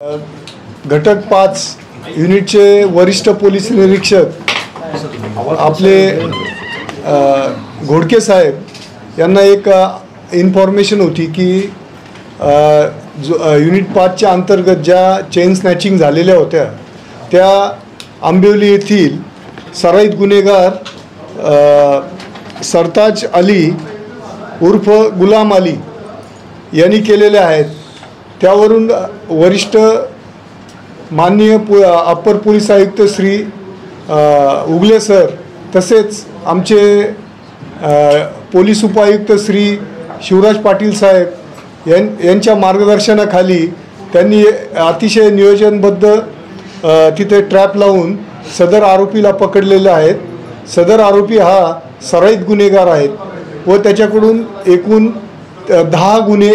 घटक 5 युनिटचे वरिष्ठ पोलीस निरीक्षक आपले घोडके साहेब यांना एक इन्फॉर्मेशन होती की युनिट 5च्या अंतर्गत ज्या चेन स्नॅचिंग झालेल्या होत्या त्या आंबिवली येथील सराईत गुन्हेगार सरताज अली उर्फ गुलाम अली यांनी केलेल्या आहेत। त्यावरून वरिष्ठ माननीय अप्पर पोलीस आयुक्त श्री उगले सर तसेच आमचे पोलीस उपायुक्त श्री शिवराज पाटील साहेब यांच्या मार्गदर्शनाखाली त्यांनी अतिशय नियोजनबद्ध तिथे ट्रॅप लावून सदर आरोपीला पकडलेले आहेत। सदर आरोपी हा सराईत गुन्हेगार आहेत व त्याच्याकडून एकूण 10 गुन्हे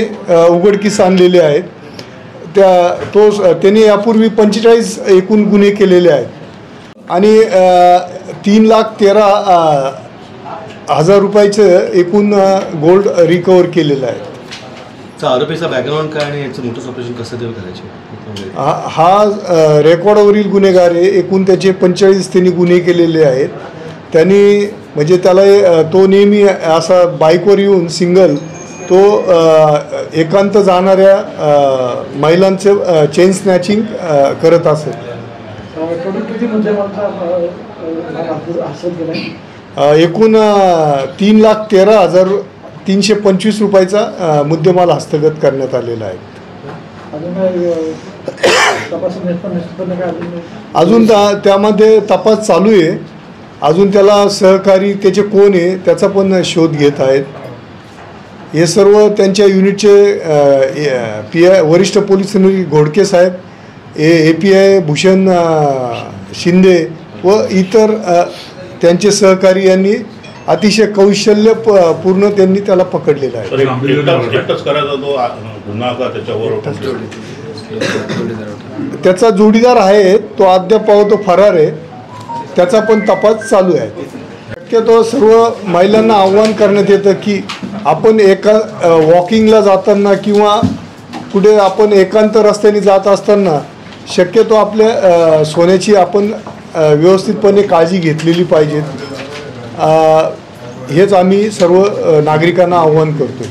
उघडकीस आणलेले आहेत। त्यांनी यापूर्वी 45 एकूण गुन्हे केलेले आहेत आणि 3,13,000 रुपयाचं एकूण गोल्ड रिकवर केलेलं आहे। आरोपीचा बॅकग्राऊंड काय आणि याचं मोठं ऑपरेशन कसं देव करायचे? हा रेकॉर्डवरील गुन्हेगार आहे। एकूण त्याचे 45 त्यांनी गुन्हे केलेले आहेत। त्यांनी म्हणजे त्याला तो नेहमी असा बाईकवर येऊन सिंगल तो एकांत जाणाऱ्या महिलांचं चेन स्नॅचिंग करत असेल। एकूण 3,13,325 रुपयाचा मुद्देमाल हस्तगत करण्यात आलेला आहे। अजून त्यामध्ये तपास चालू आहे। अजून त्याला सहकारी त्याचे कोण आहे त्याचा पण शोध घेत आहेत। हे सर्व त्यांच्या युनिटचे वरिष्ठ पोलीस घोडके साहेब API भूषण शिंदे व इतर त्यांचे सहकारी यांनी अतिशय कौशल्यपूर्ण त्यांनी त्याला पकडलेला आहे। त्याचा जोडीदार आहे तो अद्याप तो फरार आहे। त्याचा पण तपास चालू आहे। शक्यतो सर्व महिलांना आव्हान करण्यात येतं की आपण वॉकिंगला जाताना किंवा कुठे आपण एकांत रस्त्याने जात असताना शक्यतो आपल्या सोन्याची आपण व्यवस्थितपणे काळजी घेतलेली पाहिजे। हेच आम्ही सर्व नागरिकांना आव्हान करतो।